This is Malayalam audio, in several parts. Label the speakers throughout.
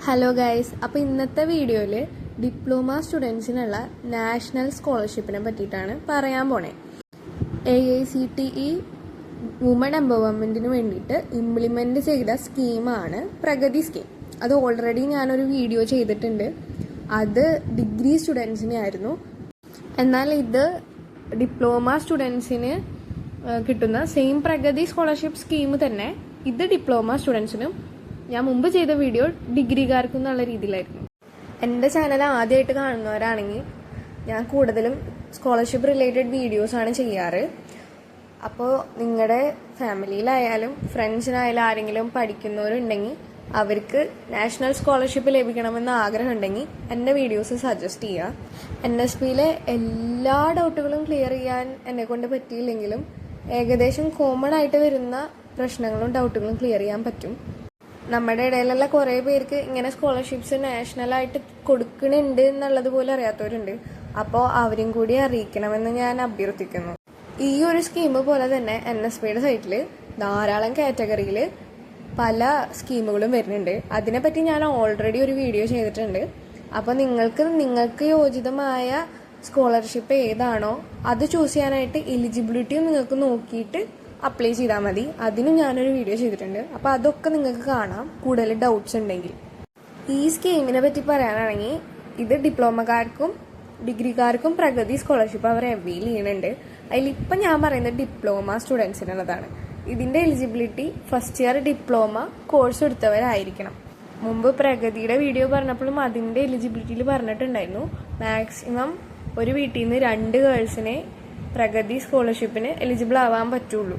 Speaker 1: ഹലോ ഗൈസ്, അപ്പോൾ ഇന്നത്തെ വീഡിയോയിൽ ഡിപ്ലോമ സ്റ്റുഡൻസിനുള്ള നാഷണൽ സ്കോളർഷിപ്പിനെ പറ്റിയിട്ടാണ് പറയാൻ പോണേ. AICTE വുമൺ എംപവർമെൻറ്റിന് വേണ്ടിയിട്ട് ഇംപ്ലിമെൻറ്റ് ചെയ്ത സ്കീമാണ് പ്രഗതി സ്കീം. അത് ഓൾറെഡി ഞാനൊരു വീഡിയോ ചെയ്തിട്ടുണ്ട്. അത് ഡിഗ്രി സ്റ്റുഡൻസിനെ ആയിരുന്നു. എന്നാൽ ഇത് ഡിപ്ലോമ സ്റ്റുഡൻസിന് കിട്ടുന്ന സെയിം പ്രഗതി സ്കോളർഷിപ്പ് സ്കീം തന്നെ ഇത് ഡിപ്ലോമ സ്റ്റുഡൻസിനും ഞാൻ മുമ്പ് ചെയ്ത വീഡിയോ ഡിഗ്രിക്കാർക്കും എന്നുള്ള രീതിയിലായിരുന്നു. എൻ്റെ ചാനൽ ആദ്യമായിട്ട് കാണുന്നവരാണെങ്കിൽ ഞാൻ കൂടുതലും സ്കോളർഷിപ്പ് റിലേറ്റഡ് വീഡിയോസാണ് ചെയ്യാറ്. അപ്പോൾ നിങ്ങളുടെ ഫാമിലിയിലായാലും ഫ്രണ്ട്സിനായാലും ആരെങ്കിലും പഠിക്കുന്നവരുണ്ടെങ്കിൽ അവർക്ക് നാഷണൽ സ്കോളർഷിപ്പ് ലഭിക്കണമെന്ന് ആഗ്രഹം ഉണ്ടെങ്കിൽ എൻ്റെ വീഡിയോസ് സജസ്റ്റ് ചെയ്യുക. NSPയിലെ എല്ലാ ഡൗട്ടുകളും ക്ലിയർ ചെയ്യാൻ എന്നെക്കൊണ്ട് പറ്റിയില്ലെങ്കിലും ഏകദേശം കോമൺ ആയിട്ട് വരുന്ന പ്രശ്നങ്ങളും ഡൗട്ടുകളും ക്ലിയർ ചെയ്യാൻ പറ്റും. നമ്മുടെ ഇടയിലുള്ള കുറേ പേർക്ക് ഇങ്ങനെ സ്കോളർഷിപ്സ് നാഷണലായിട്ട് കൊടുക്കണുണ്ട് എന്നുള്ളത് പോലും അറിയാത്തവരുണ്ട്. അപ്പോൾ അവരും കൂടി അറിയിക്കണമെന്ന് ഞാൻ അഭ്യർത്ഥിക്കുന്നു. ഈ ഒരു സ്കീം പോലെ തന്നെ NSPയുടെ സൈറ്റിൽ ധാരാളം കാറ്റഗറിയിൽ പല സ്കീമുകളും വരുന്നുണ്ട്. അതിനെപ്പറ്റി ഞാൻ ഓൾറെഡി ഒരു വീഡിയോ ചെയ്തിട്ടുണ്ട്. അപ്പോൾ നിങ്ങൾക്ക് യോജിതമായ സ്കോളർഷിപ്പ് ഏതാണോ അത് ചൂസ് ചെയ്യാനായിട്ട് എലിജിബിലിറ്റിയും നിങ്ങൾക്ക് നോക്കിയിട്ട് അപ്ലൈ ചെയ്താൽ മതി. അതിനും ഞാനൊരു വീഡിയോ ചെയ്തിട്ടുണ്ട്. അപ്പോൾ അതൊക്കെ നിങ്ങൾക്ക് കാണാം കൂടുതൽ ഡൗട്ട്സ് ഉണ്ടെങ്കിൽ. ഈ സ്കീമിനെ പറ്റി പറയാനാണെങ്കിൽ ഇത് ഡിപ്ലോമക്കാർക്കും ഡിഗ്രിക്കാർക്കും പ്രഗതി സ്കോളർഷിപ്പ് അവർ അവൈൽ ചെയ്യുന്നുണ്ട്. അതിലിപ്പം ഞാൻ പറയുന്നത് ഡിപ്ലോമ സ്റ്റുഡൻസിനുള്ളതാണ്. ഇതിൻ്റെ eligibility first year diploma course എടുത്തവരായിരിക്കണം. മുമ്പ് പ്രഗതിയുടെ വീഡിയോ പറഞ്ഞപ്പോഴും അതിൻ്റെ എലിജിബിലിറ്റിയിൽ പറഞ്ഞിട്ടുണ്ടായിരുന്നു മാക്സിമം ഒരു വീട്ടിൽ നിന്ന് 2 ഗേൾസിനെ പ്രഗതി സ്കോളർഷിപ്പിന് എലിജിബിൾ ആവാൻ പറ്റുള്ളൂ.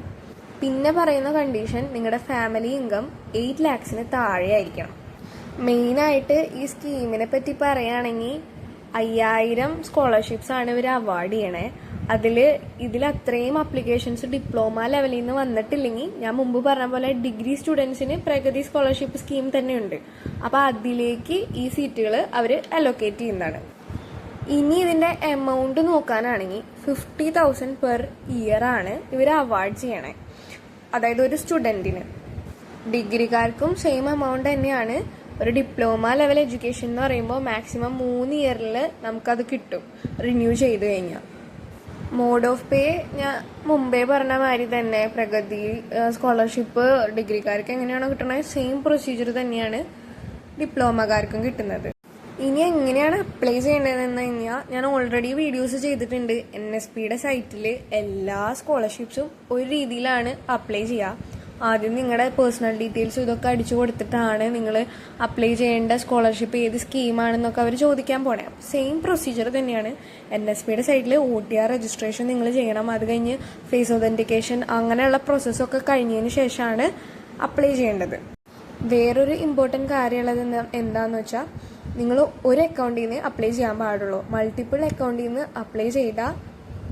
Speaker 1: പിന്നെ പറയുന്ന കണ്ടീഷൻ നിങ്ങളുടെ ഫാമിലി ഇൻകം 8 lakhsന് താഴെ ആയിരിക്കണം. മെയിനായിട്ട് ഈ സ്കീമിനെ പറ്റി പറയുകയാണെങ്കിൽ 5000 സ്കോളർഷിപ്സ് ആണ് ഇവർ അവാർഡ് ചെയ്യണേ. ഇതിൽ അത്രയും അപ്ലിക്കേഷൻസ് ഡിപ്ലോമ ലെവലിൽ നിന്ന് വന്നിട്ടില്ലെങ്കിൽ ഞാൻ മുമ്പ് പറഞ്ഞ പോലെ ഡിഗ്രി സ്റ്റുഡൻസിന് പ്രഗതി സ്കോളർഷിപ്പ് സ്കീം തന്നെയുണ്ട്. അപ്പോൾ അതിലേക്ക് ഈ സീറ്റുകൾ അവർ അലോക്കേറ്റ് ചെയ്യുന്നതാണ്. ഇനി ഇതിൻ്റെ എമൗണ്ട് നോക്കാനാണെങ്കിൽ 50,000 പെർ ഇയർ ആണ് ഇവർ അവാർഡ് ചെയ്യണേ. അതായത് ഒരു സ്റ്റുഡൻറ്റിന്. ഡിഗ്രിക്കാർക്കും സെയിം എമൗണ്ട് തന്നെയാണ്. ഒരു ഡിപ്ലോമ ലെവൽ എഡ്യൂക്കേഷൻ എന്ന് പറയുമ്പോൾ മാക്സിമം 3 ഇയറിൽ നമുക്കത് കിട്ടും റിന്യൂ ചെയ്ത് കഴിഞ്ഞാൽ. മോഡ് ഓഫ് പേ ഞാൻ മുമ്പേ പറഞ്ഞ മാതിരി തന്നെ പ്രഗതി സ്കോളർഷിപ്പ് ഡിഗ്രിക്കാർക്ക് എങ്ങനെയാണോ കിട്ടുന്നത് സെയിം പ്രൊസീജിയർ തന്നെയാണ് ഡിപ്ലോമക്കാർക്കും കിട്ടുന്നത്. ഇനി എങ്ങനെയാണ് അപ്ലൈ ചെയ്യേണ്ടതെന്ന് കഴിഞ്ഞാൽ ഞാൻ ഓൾറെഡി വീഡിയോസ് ചെയ്തിട്ടുണ്ട്. NSPയുടെ സൈറ്റിൽ എല്ലാ സ്കോളർഷിപ്സും ഒരു രീതിയിലാണ് അപ്ലൈ ചെയ്യുക. ആദ്യം നിങ്ങളുടെ പേഴ്സണൽ ഡീറ്റെയിൽസ് ഇതൊക്കെ അടിച്ചു കൊടുത്തിട്ടാണ് നിങ്ങൾ അപ്ലൈ ചെയ്യേണ്ട സ്കോളർഷിപ്പ് ഏത് സ്കീമാണെന്നൊക്കെ അവർ ചോദിക്കാൻ പോണേ. സെയിം പ്രൊസീജിയർ തന്നെയാണ്. NSPയുടെ സൈറ്റിൽ OTR രജിസ്ട്രേഷൻ നിങ്ങൾ ചെയ്യണം. അത് കഴിഞ്ഞ് ഫേസ് ഒതൻറ്റിക്കേഷൻ അങ്ങനെയുള്ള പ്രോസസ്സൊക്കെ കഴിഞ്ഞതിന് ശേഷമാണ് അപ്ലൈ ചെയ്യേണ്ടത്. വേറൊരു ഇമ്പോർട്ടൻറ്റ് കാര്യമുള്ളത് എന്താണെന്ന് വെച്ചാൽ നിങ്ങൾ ഒരു അക്കൗണ്ടിൽ നിന്ന് അപ്ലൈ ചെയ്യാൻ പാടുള്ളൂ. മൾട്ടിപ്പിൾ അക്കൗണ്ടിൽ നിന്ന് അപ്ലൈ ചെയ്താൽ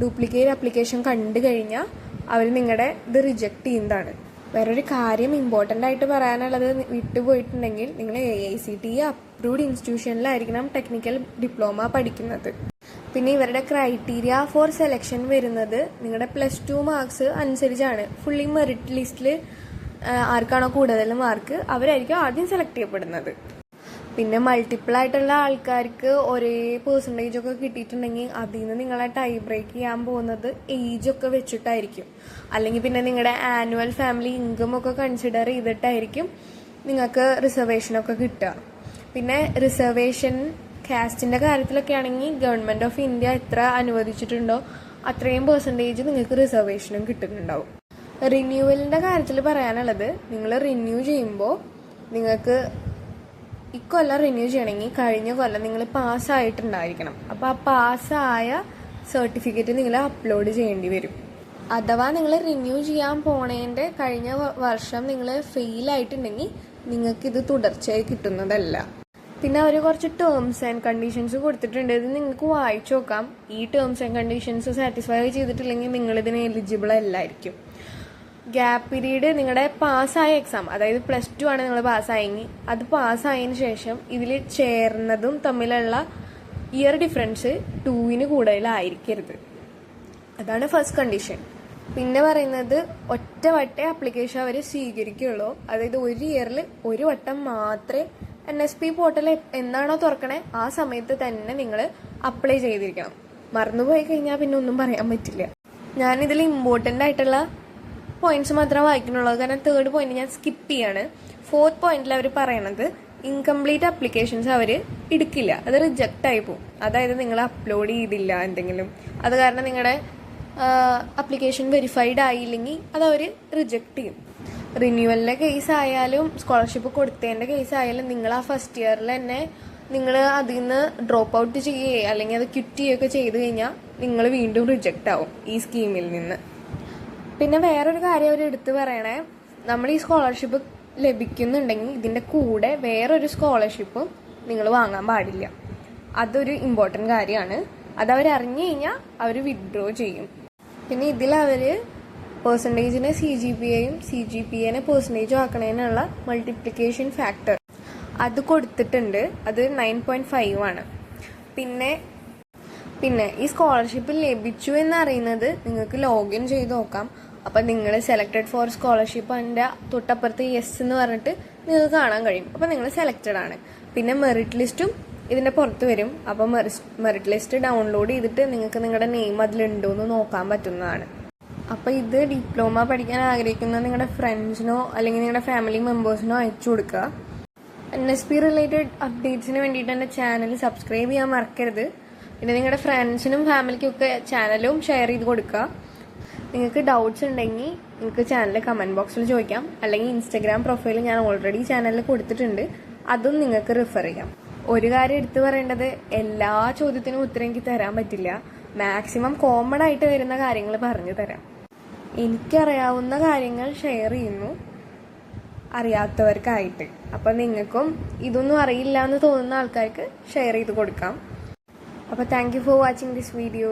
Speaker 1: ഡ്യൂപ്ലിക്കേറ്റ് അപ്ലിക്കേഷൻ കണ്ടു കഴിഞ്ഞാൽ അവർ നിങ്ങളുടെ ഇത് റിജക്റ്റ് ചെയ്യുന്നതാണ്. വേറൊരു കാര്യം ഇമ്പോർട്ടൻ്റ് ആയിട്ട് പറയാനുള്ളത് വിട്ടുപോയിട്ടുണ്ടെങ്കിൽ നിങ്ങൾ AICTE അപ്രൂവ്ഡ് ഇൻസ്റ്റിറ്റ്യൂഷനിലായിരിക്കണം ടെക്നിക്കൽ ഡിപ്ലോമ പഠിക്കുന്നത്. പിന്നെ ഇവരുടെ ക്രൈറ്റീരിയ ഫോർ സെലക്ഷൻ വരുന്നത് നിങ്ങളുടെ +2 മാർക്സ് അനുസരിച്ചാണ്. ഫുള്ളി മെറിറ്റ് ലിസ്റ്റിൽ ആർക്കാണോ കൂടുതൽ മാർക്ക് അവരായിരിക്കും ആദ്യം സെലക്ട് ചെയ്യപ്പെടുന്നത്. പിന്നെ മൾട്ടിപ്പിൾ ആയിട്ടുള്ള ആൾക്കാർക്ക് ഒരേ പെർസെൻറ്റേജ് ഒക്കെ കിട്ടിയിട്ടുണ്ടെങ്കിൽ അതിൽ നിന്ന് നിങ്ങളെ ടൈ ബ്രേക്ക് ചെയ്യാൻ പോകുന്നത് ഏജൊക്കെ വെച്ചിട്ടായിരിക്കും. അല്ലെങ്കിൽ പിന്നെ നിങ്ങളുടെ ആനുവൽ ഫാമിലി ഇൻകം ഒക്കെ കൺസിഡർ ചെയ്തിട്ടായിരിക്കും നിങ്ങൾക്ക് റിസർവേഷനൊക്കെ കിട്ടുക. പിന്നെ റിസർവേഷൻ കാസ്റ്റിൻ്റെ കാര്യത്തിലൊക്കെ ആണെങ്കിൽ ഗവൺമെൻറ് ഓഫ് ഇന്ത്യ എത്ര അനുവദിച്ചിട്ടുണ്ടോ അത്രയും പെർസെൻറ്റേജ് നിങ്ങൾക്ക് റിസർവേഷനും കിട്ടുന്നുണ്ടാവും. റിന്യൂവലിൻ്റെ കാര്യത്തിൽ പറയാനുള്ളത് നിങ്ങൾ റിന്യൂ ചെയ്യുമ്പോൾ നിങ്ങൾക്ക് ഇക്കൊല്ലം റിന്യൂ ചെയ്യണമെങ്കിൽ കഴിഞ്ഞ കൊല്ലം നിങ്ങൾ പാസ്സായിട്ടുണ്ടായിരിക്കണം. അപ്പോൾ ആ പാസ്സായ സർട്ടിഫിക്കറ്റ് നിങ്ങൾ അപ്ലോഡ് ചെയ്യേണ്ടി വരും. അഥവാ നിങ്ങൾ റിന്യൂ ചെയ്യാൻ പോണേൻ്റെ കഴിഞ്ഞ വർഷം നിങ്ങൾ ഫെയിലായിട്ടുണ്ടെങ്കിൽ നിങ്ങൾക്കിത് തുടർച്ചയായി കിട്ടുന്നതല്ല. പിന്നെ അവർ കുറച്ച് ടേംസ് ആൻഡ് കണ്ടീഷൻസ് കൊടുത്തിട്ടുണ്ട്. ഇത് നിങ്ങൾക്ക് വായിച്ചു നോക്കാം. ഈ ടേംസ് ആൻഡ് കണ്ടീഷൻസ് സാറ്റിസ്ഫൈ ചെയ്തിട്ടില്ലെങ്കിൽ നിങ്ങളിതിന് എലിജിബിൾ അല്ലായിരിക്കും. ഗ്യാപ്പ് പീരീഡ് നിങ്ങളുടെ പാസ്സായ എക്സാം, അതായത് +2 ആണ് നിങ്ങൾ പാസ്സായെങ്കിൽ അത് പാസ്സായതിന് ശേഷം ഇതിൽ ചേർന്നതും തമ്മിലുള്ള ഇയർ ഡിഫറൻസ് 2ന് കൂടുതലായിരിക്കരുത്. അതാണ് ഫസ്റ്റ് കണ്ടീഷൻ. പിന്നെ പറയുന്നത് ഒറ്റ വട്ടേ ആപ്ലിക്കേഷൻ അവർ സ്വീകരിക്കുകയുള്ളൂ. അതായത് ഒരു ഇയറിൽ ഒരു വട്ടം മാത്രമേ NSP പോർട്ടൽ എന്താണോ തുറക്കണേ ആ സമയത്ത് തന്നെ നിങ്ങൾ അപ്ലൈ ചെയ്തിരിക്കണം. മറന്നുപോയി കഴിഞ്ഞാൽ പിന്നെ ഒന്നും പറയാൻ പറ്റില്ല. ഞാനിതിൽ ഇമ്പോർട്ടൻ്റ് ആയിട്ടുള്ള പോയിന്റ്സ് മാത്രമേ വായിക്കുന്നുള്ളൂ, കാരണം 3rd പോയിന്റ് ഞാൻ സ്കിപ്പ് ചെയ്യാണ്. 4th പോയിന്റിൽ അവർ പറയണത് ഇൻകംപ്ലീറ്റ് അപ്ലിക്കേഷൻസ് അവർ എടുക്കില്ല, അത് റിജക്റ്റ് ആയി പോകും. അതായത് നിങ്ങൾ അപ്ലോഡ് ചെയ്തില്ല എന്തെങ്കിലും, അത് കാരണം നിങ്ങളുടെ അപ്ലിക്കേഷൻ വെരിഫൈഡ് ആയില്ലെങ്കിൽ അത് അവർ റിജക്റ്റ് ചെയ്യും. റിന്യൂവലിൻ്റെ കേസ് ആയാലും സ്കോളർഷിപ്പ് കൊടുത്തതിൻ്റെ കേസ് ആയാലും നിങ്ങൾ ആ ഫസ്റ്റ് ഇയറിൽ തന്നെ നിങ്ങൾ അതിൽ നിന്ന് ഡ്രോപ്പ് ഔട്ട് ചെയ്യുകയോ അല്ലെങ്കിൽ അത് ക്വിറ്റ് ചെയ്യുകയൊക്കെ ചെയ്ത് കഴിഞ്ഞാൽ നിങ്ങൾ വീണ്ടും റിജക്റ്റ് ആവും ഈ സ്കീമിൽ നിന്ന്. പിന്നെ വേറൊരു കാര്യം അവർ എടുത്തു പറയണേ, നമ്മൾ ഈ സ്കോളർഷിപ്പ് ലഭിക്കുന്നുണ്ടെങ്കിൽ ഇതിൻ്റെ കൂടെ വേറൊരു സ്കോളർഷിപ്പും നിങ്ങൾ വാങ്ങാൻ പാടില്ല. അതൊരു ഇമ്പോർട്ടൻ്റ് കാര്യമാണ്. അതവർ അറിഞ്ഞു കഴിഞ്ഞാൽ അവർ വിഡ്രോ ചെയ്യും. പിന്നെ ഇതിൽ അവർ പെർസെൻറ്റേജിനെ CGPAയും CGPAനെ പെർസെൻറ്റേജും ആക്കണതിനുള്ള മൾട്ടിപ്ലിക്കേഷൻ ഫാക്ടർ അത് കൊടുത്തിട്ടുണ്ട്. അത് 9.5 ആണ്. പിന്നെ ഈ സ്കോളർഷിപ്പ് ലഭിച്ചു എന്നറിയുന്നത് നിങ്ങൾക്ക് ലോഗിൻ ചെയ്ത് നോക്കാം. അപ്പം നിങ്ങൾ സെലക്റ്റഡ് ഫോർ സ്കോളർഷിപ്പ് അതിൻ്റെ തൊട്ടപ്പുറത്ത് യെസ് എന്ന് പറഞ്ഞിട്ട് നിങ്ങൾക്ക് കാണാൻ കഴിയും. അപ്പം നിങ്ങൾ സെലക്റ്റഡ് ആണ്. പിന്നെ മെറിറ്റ് ലിസ്റ്റും ഇതിൻ്റെ പുറത്ത് വരും. അപ്പം മെറിറ്റ് ലിസ്റ്റ് ഡൗൺലോഡ് ചെയ്തിട്ട് നിങ്ങൾക്ക് നിങ്ങളുടെ നെയിം അതിലുണ്ടോ എന്ന് നോക്കാൻ പറ്റുന്നതാണ്. അപ്പോൾ ഇത് ഡിപ്ലോമ പഠിക്കാൻ ആഗ്രഹിക്കുന്ന നിങ്ങളുടെ ഫ്രണ്ട്സിനോ അല്ലെങ്കിൽ നിങ്ങളുടെ ഫാമിലി മെമ്പേഴ്സിനോ അയച്ചു കൊടുക്കുക. NSP റിലേറ്റഡ് അപ്ഡേറ്റ്സിന് വേണ്ടിയിട്ട് എൻ്റെ ചാനൽ സബ്സ്ക്രൈബ് ചെയ്യാൻ മറക്കരുത്. പിന്നെ നിങ്ങളുടെ ഫ്രണ്ട്സിനും ഫാമിലിക്കും ഒക്കെ ചാനലും ഷെയർ ചെയ്ത് കൊടുക്കുക. നിങ്ങൾക്ക് ഡൗട്ട്സ് ഉണ്ടെങ്കിൽ നിങ്ങൾക്ക് ചാനലിൽ കമൻറ്റ് ബോക്സിൽ ചോദിക്കാം, അല്ലെങ്കിൽ ഇൻസ്റ്റഗ്രാം പ്രൊഫൈൽ ഞാൻ ഓൾറെഡി ചാനലിൽ കൊടുത്തിട്ടുണ്ട്, അതും നിങ്ങൾക്ക് റിഫർ ചെയ്യാം. ഒരു കാര്യം എടുത്തു പറയേണ്ടത്, എല്ലാ ചോദ്യത്തിനും ഉത്തരം എനിക്ക് തരാൻ പറ്റില്ല. മാക്സിമം കോമൺ ആയിട്ട് വരുന്ന കാര്യങ്ങൾ പറഞ്ഞു തരാം. എനിക്കറിയാവുന്ന കാര്യങ്ങൾ ഷെയർ ചെയ്യുന്നു അറിയാത്തവർക്കായിട്ട്. അപ്പം നിങ്ങൾക്കും ഇതൊന്നും അറിയില്ല എന്ന് തോന്നുന്ന ആൾക്കാർക്ക് ഷെയർ ചെയ്ത് കൊടുക്കാം. അപ്പോൾ thank you for watching this video.